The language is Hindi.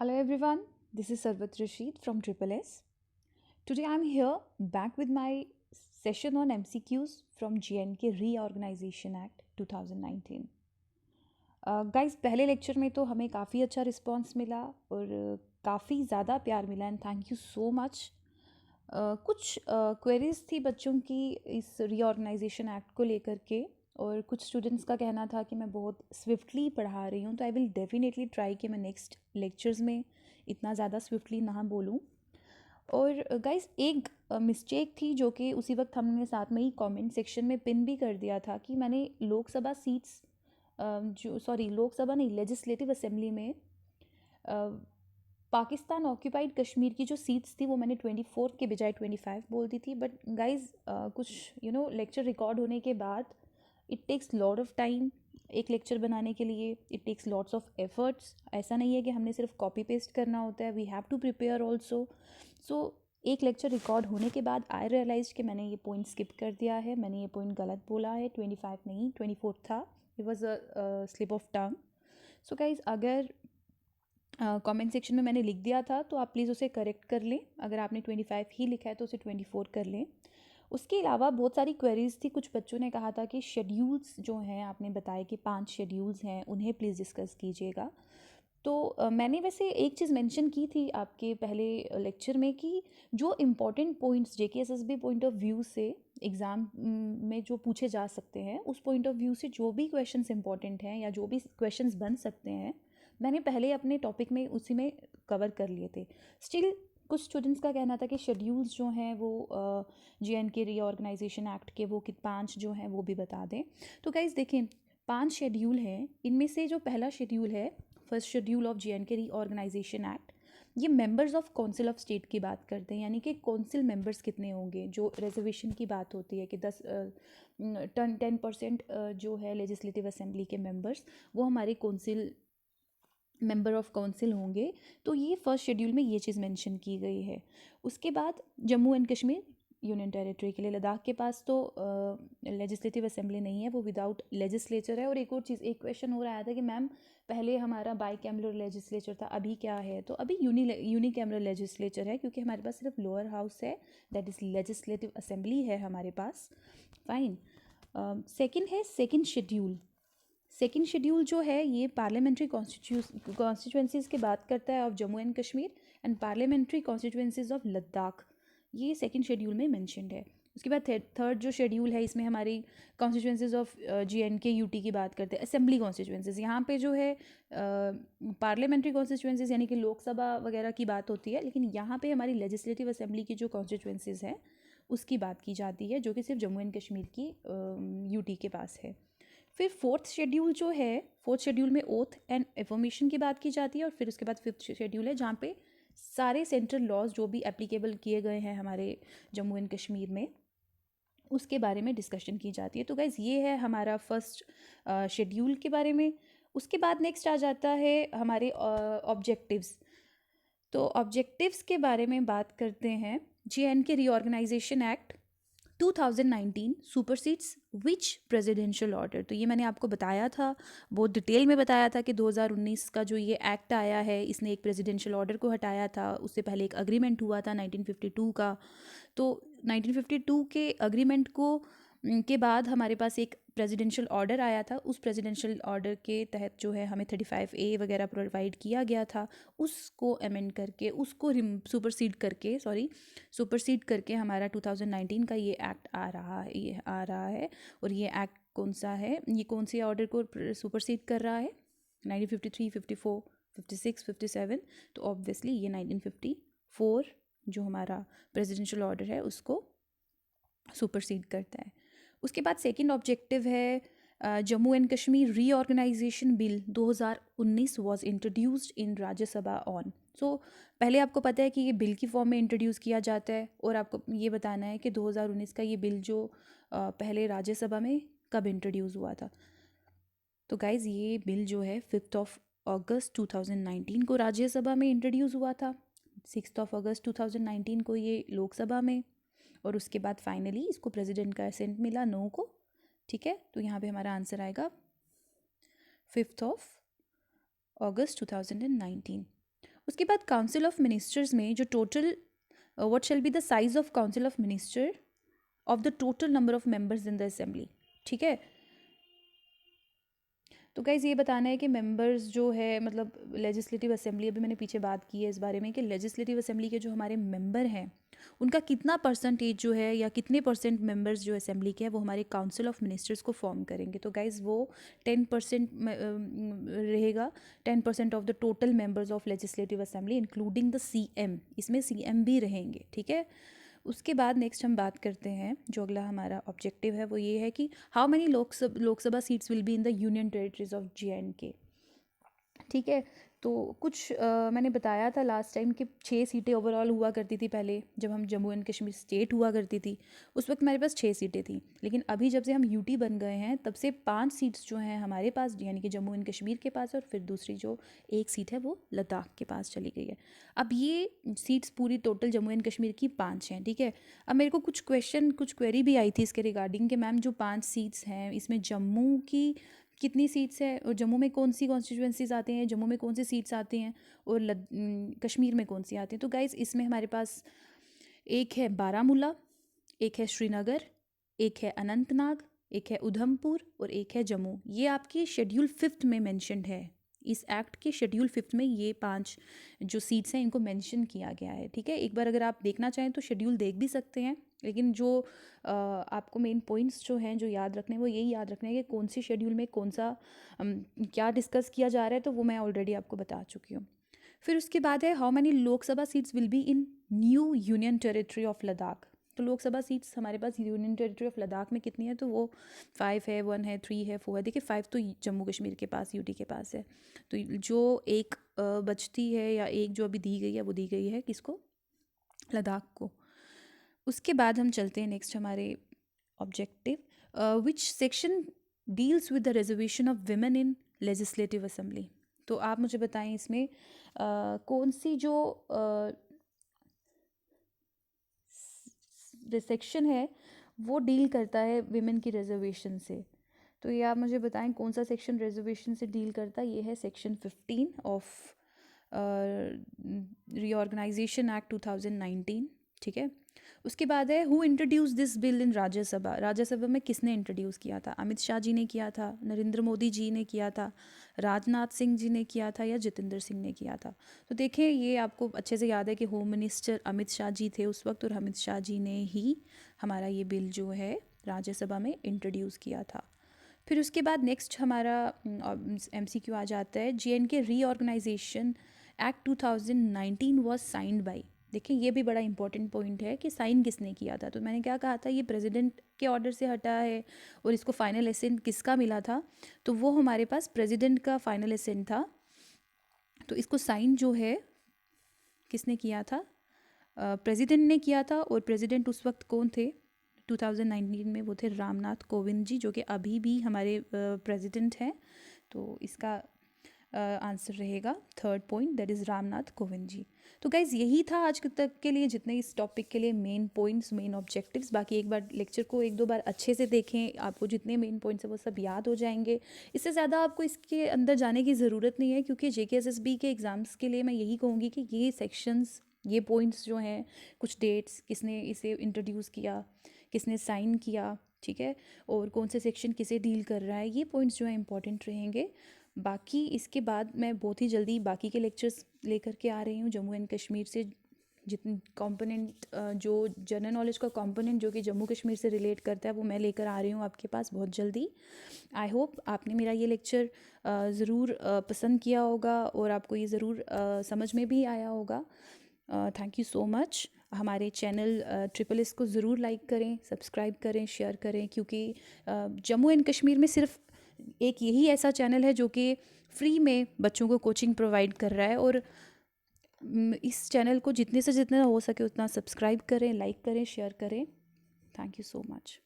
Hello everyone, this is Sarvat Rashid from Triple S. Today I'm here back with my session on MCQs from JNK Reorganization Act 2019. Guys पहले लेक्चर में तो हमें काफ़ी अच्छा रिस्पांस मिला और काफ़ी ज़्यादा प्यार मिला and thank you so much. कुछ क्वेरीज थी बच्चों की इस रीऑर्गेनाइजेशन एक्ट को लेकर के और कुछ स्टूडेंट्स का कहना था कि मैं बहुत स्विफ्टली पढ़ा रही हूँ, तो आई विल डेफिनेटली ट्राई कि मैं नेक्स्ट लेक्चर्स में इतना ज़्यादा स्विफ्टली ना बोलूँ। और गाइस एक मिस्टेक थी जो कि उसी वक्त हमने साथ में ही कमेंट सेक्शन में पिन भी कर दिया था कि मैंने लोकसभा सीट्स लोकसभा नहीं, लेजिस्लेटिव असेंबली में पाकिस्तान ऑक्यूपाइड कश्मीर की जो सीट्स थी वो मैंने 24 के बजाय 25 बोल दी थी। बट गाइज कुछ लेक्चर रिकॉर्ड होने के बाद it takes lot of time एक लेक्चर बनाने के लिए, it takes lots of efforts. ऐसा नहीं है कि हमने सिर्फ कॉपी पेस्ट करना होता है, we have to prepare also. So एक लेक्चर रिकॉर्ड होने के बाद आई रियलाइज कि मैंने ये पॉइंट स्किप कर दिया है, मैंने ये पॉइंट गलत बोला है। 25 नहीं 24 था, it was a slip of tongue. So guys अगर कमेंट सेक्शन में मैंने लिख दिया था तो आप प्लीज़ उसे करेक्ट कर लें। अगर आपने 25 ही लिखा है तो उसे 24 कर लें। उसके अलावा बहुत सारी क्वेरीज थी। कुछ बच्चों ने कहा था कि शेड्यूल्स जो हैं, आपने बताया कि 5 शेड्यूल्स हैं, उन्हें प्लीज़ डिस्कस कीजिएगा। तो मैंने वैसे एक चीज़ मेंशन की थी आपके पहले लेक्चर में कि जो important points JKSSB point of view से एग्ज़ाम में जो पूछे जा सकते हैं, उस पॉइंट ऑफ व्यू से जो भी क्वेश्चंस इंपॉर्टेंट हैं या जो भी क्वेश्चंस बन सकते हैं, मैंने पहले अपने टॉपिक में उसी में कवर कर लिए थे। स्टिल कुछ स्टूडेंट्स का कहना था कि शेड्यूल्स जो हैं वो JNK रीऑर्गेनाइजेशन एक्ट के वो 5 जो हैं वो भी बता दें। तो गाइज़ देखें, 5 शेड्यूल हैं। इनमें से जो पहला शेड्यूल है, first schedule of JNK reorganisation act, ये members of council of state की बात करते हैं, यानी कि काउंसिल मेंबर्स कितने होंगे। जो रिजर्वेशन की बात होती है कि 10% जो है लेजिस्लेटिव असेंबली के मेंबर्स, वो हमारे काउंसिल मेंबर ऑफ काउंसिल होंगे। तो ये फर्स्ट शेड्यूल में ये चीज़ मेंशन की गई है। उसके बाद Jammu and Kashmir union territory के लिए लद्दाख के पास तो लेजिस्लेटिव असेंबली नहीं है, वो विदाउट लेजिस्लेचर है। और एक और चीज़, एक क्वेश्चन हो रहा था कि मैम पहले हमारा बाई कैमरल लेजिस्लेचर था, अभी क्या है? तो अभी यूनी कैमरल लेजिस्लेचर है, क्योंकि हमारे पास सिर्फ लोअर हाउस है, दैट इज़ लेजिस्लेटिव असेंबली है हमारे पास। फाइन। सेकेंड है सेकेंड शेड्यूल। सेकेंड शेड्यूल जो है ये पार्लियामेंट्री कॉन्स्टिट्यूंसीज की बात करता है of Jammu and Kashmir and parliamentary constituencies of Ladakh. ये सेकेंड शेड्यूल में मैंशनड है। उसके बाद थर्ड जो शेड्यूल है, इसमें हमारी कॉन्स्टिट्यूंसीज ऑफ JNK UT की बात करते हैं, असेंबली कॉन्स्टिट्यूंसीज। यहाँ पे जो है पार्लियामेंट्री कॉन्स्टिट्यूंसीज यानी कि लोकसभा वगैरह की बात होती है, लेकिन यहाँ पे हमारी लेजिस्लेटिव असेंबली की जो कॉन्स्टिट्यूंसीज हैं उसकी बात की जाती है, जो कि सिर्फ जम्मू एंड कश्मीर की UT के पास है। फिर फोर्थ शेड्यूल जो है, फोर्थ शेड्यूल में ओथ एंड एफर्मेशन की बात की जाती है। और फिर उसके बाद फिफ्थ शेड्यूल है जहाँ पे सारे सेंट्रल लॉज जो भी एप्लीकेबल किए गए हैं हमारे जम्मू एंड कश्मीर में, उसके बारे में डिस्कशन की जाती है। तो गाइज़ ये है हमारा फर्स्ट शेड्यूल के बारे में। उसके बाद नेक्स्ट आ जाता है हमारे ऑब्जेक्टिव्स। तो ऑब्जेक्टिव्स के बारे में बात करते हैं। JNK रीऑर्गेनाइजेशन एक्ट 2019 सुपरसीड्स विच प्रेसिडेंशियल ऑर्डर। तो ये मैंने आपको बताया था, बहुत डिटेल में बताया था कि 2019 का जो ये एक्ट आया है, इसने एक प्रेसिडेंशियल ऑर्डर को हटाया था। उससे पहले एक अग्रीमेंट हुआ था 1952 का। तो 1952 के अग्रीमेंट को के बाद हमारे पास एक प्रेसिडेंशियल ऑर्डर आया था। उस प्रेसिडेंशियल ऑर्डर के तहत जो है हमें 35A वगैरह प्रोवाइड किया गया था। उसको अमेंड करके, उसको सुपरसीड करके हमारा 2019 का ये एक्ट आ रहा है। और ये एक्ट कौन सा है, ये कौन से ऑर्डर को सुपरसीड कर रहा है? 1953, 54, 56, 57। तो ऑब्वियसली ये 1954 जो हमारा प्रेसिडेंशियल ऑर्डर है उसको सुपरसीड करता है। उसके बाद सेकंड ऑब्जेक्टिव है Jammu and Kashmir reorganisation bill 2019 was introduced in Rajya Sabha on. So पहले आपको पता है कि ये बिल की फॉर्म में इंट्रोड्यूस किया जाता है, और आपको ये बताना है कि 2019 का ये बिल जो पहले राज्यसभा में कब इंट्रोड्यूस हुआ था। तो गाइज़ ये बिल जो है 5 अगस्त 2019 को राज्यसभा में इंट्रोड्यूस हुआ था, 6 अगस्त 2019 को ये लोकसभा में, और उसके बाद फाइनली इसको प्रेसिडेंट का असेंट मिला 9 को। ठीक है, तो यहाँ पे हमारा आंसर आएगा 5 अगस्त 2019। उसके बाद काउंसिल ऑफ मिनिस्टर्स में जो total what shall be the size of council of minister of the total number of members in the assembly, ठीक है। तो गाइज़ ये बताना है कि मेंबर्स जो है मतलब लेजिस्लेटिव असेंबली, अभी मैंने पीछे बात की है इस बारे में कि लेजिस्लेटिव असेंबली के जो हमारे मेंबर हैं उनका कितना परसेंटेज जो है या कितने परसेंट मेंबर्स जो असेंबली के हैं वो हमारे काउंसिल ऑफ मिनिस्टर्स को फॉर्म करेंगे। तो गाइज़ वो 10% रहेगा, 10% of the total members of legislative assembly including the CM, इसमें CM भी रहेंगे, ठीक है। उसके बाद नेक्स्ट हम बात करते हैं, जो अगला हमारा ऑब्जेक्टिव है वो ये है कि how many Lok Sabha seats will be in the union territories of JNK, ठीक है। तो कुछ मैंने बताया था लास्ट टाइम कि 6 सीटें ओवरऑल हुआ करती थी पहले, जब हम जम्मू एंड कश्मीर स्टेट हुआ करती थी उस वक्त हमारे पास 6 सीटें थी। लेकिन अभी जब से हम UT बन गए हैं तब से 5 सीट्स जो हैं हमारे पास, यानी कि जम्मू एंड कश्मीर के पास, और फिर दूसरी जो एक सीट है वो लद्दाख के पास चली गई है। अब ये सीट्स पूरी टोटल जम्मू एंड कश्मीर की 5 हैं, ठीक है। अब मेरे को कुछ क्वेरी भी आई थी इसके रिगार्डिंग कि मैम जो 5 सीट्स हैं इसमें जम्मू की कितनी सीट्स है और जम्मू में कौन सी कॉन्स्टिट्यूंसीज आते हैं, जम्मू में कौन सी सीट्स आती हैं और कश्मीर में कौन सी आती हैं। तो गाइज़ इसमें हमारे पास एक है बारामूला, एक है श्रीनगर, एक है अनंतनाग, एक है उधमपुर और एक है जम्मू। ये आपकी शेड्यूल 5 में मेंशन्ड है, इस एक्ट के शेड्यूल 5 में ये 5 जो सीट्स हैं इनको मेंशन किया गया है, ठीक है। एक बार अगर आप देखना चाहें तो शेड्यूल देख भी सकते हैं, लेकिन जो आपको मेन पॉइंट्स जो हैं जो याद रखने हैं वो यही याद रखना है कि कौन सी शेड्यूल में कौन सा क्या डिस्कस किया जा रहा है, तो वो मैं ऑलरेडी आपको बता चुकी हूँ। फिर उसके बाद है how many Lok Sabha seats will be in new union territory of Ladakh. तो लोकसभा सीट्स हमारे पास यूनियन टेरिटरी ऑफ लद्दाख में कितनी है, तो वो 5 है, 1 है, 3 है, 4 है। देखिए 5 तो जम्मू कश्मीर के पास, UT के पास है। तो जो एक बचती है या एक जो अभी दी गई है वो दी गई है किसको, लद्दाख को। उसके बाद हम चलते हैं नेक्स्ट हमारे objective, which section deals with the reservation of women in legislative assembly. तो आप मुझे बताएं इसमें कौन सी जो सेक्शन है वो डील करता है विमेन की रिजर्वेशन से। तो ये आप मुझे बताएं कौन सा सेक्शन रिजर्वेशन से डील करता है। ये है सेक्शन 15 ऑफ रीऑर्गेनाइजेशन एक्ट 2019, ठीक है। उसके बाद है हु इंट्रोड्यूस दिस बिल इन राज्यसभा। राज्यसभा में किसने इंट्रोड्यूस किया था, अमित शाह जी ने किया था, नरेंद्र मोदी जी ने किया था, राजनाथ सिंह जी ने किया था या जितेंद्र सिंह ने किया था। तो देखिए ये आपको अच्छे से याद है कि होम मिनिस्टर अमित शाह जी थे उस वक्त, और अमित शाह जी ने ही हमारा ये बिल जो है राज्यसभा में इंट्रोड्यूस किया था। फिर उसके बाद नेक्स्ट हमारा MCQ आ जाता है JNK reorganisation act 2019 was signed by. देखिए ये भी बड़ा इंपॉर्टेंट पॉइंट है कि साइन किसने किया था। तो मैंने क्या कहा था, ये प्रेसिडेंट के ऑर्डर से हटा है और इसको फाइनल एसेंट किसका मिला था, तो वो हमारे पास प्रेसिडेंट का फाइनल एसेंट था। तो इसको साइन जो है किसने किया था, प्रेसिडेंट ने किया था। और प्रेसिडेंट उस वक्त कौन थे 2019 में, वो थे रामनाथ कोविंद जी, जो कि अभी भी हमारे प्रेसिडेंट हैं। तो इसका आंसर रहेगा third point, that is Ramnath Kovind ji. तो गाइज़ यही था आज तक के लिए जितने इस टॉपिक के लिए मेन पॉइंट्स, मेन ऑब्जेक्टिव्स। बाकी एक बार लेक्चर को 1-2 बार अच्छे से देखें, आपको जितने मेन पॉइंट्स हैं वो सब याद हो जाएंगे। इससे ज़्यादा आपको इसके अंदर जाने की ज़रूरत नहीं है, क्योंकि JKSSB के एग्ज़ाम्स के लिए मैं यही कहूँगी कि ये सेक्शंस, ये पॉइंट्स जो हैं, कुछ डेट्स, किसने इसे इंट्रोड्यूस किया, किसने साइन किया, ठीक है, और कौन से सेक्शन किसे डील कर रहा है, ये पॉइंट्स जो है इंपॉर्टेंट रहेंगे। बाकी इसके बाद मैं बहुत ही जल्दी बाकी के लेक्चर्स लेकर के आ रही हूँ। जम्मू एंड कश्मीर से जितने कंपोनेंट, जो जनरल नॉलेज का कंपोनेंट जो कि जम्मू कश्मीर से रिलेट करता है, वो मैं लेकर आ रही हूँ आपके पास बहुत जल्दी। आई होप आपने मेरा ये लेक्चर ज़रूर पसंद किया होगा और आपको ये ज़रूर समझ में भी आया होगा। Thank you so much. हमारे चैनल SSS को ज़रूर लाइक करें, सब्सक्राइब करें, शेयर करें, क्योंकि जम्मू एंड कश्मीर में सिर्फ एक यही ऐसा चैनल है जो कि फ्री में बच्चों को कोचिंग प्रोवाइड कर रहा है। और इस चैनल को जितने से जितना हो सके उतना सब्सक्राइब करें, लाइक करें, शेयर करें। Thank you so much.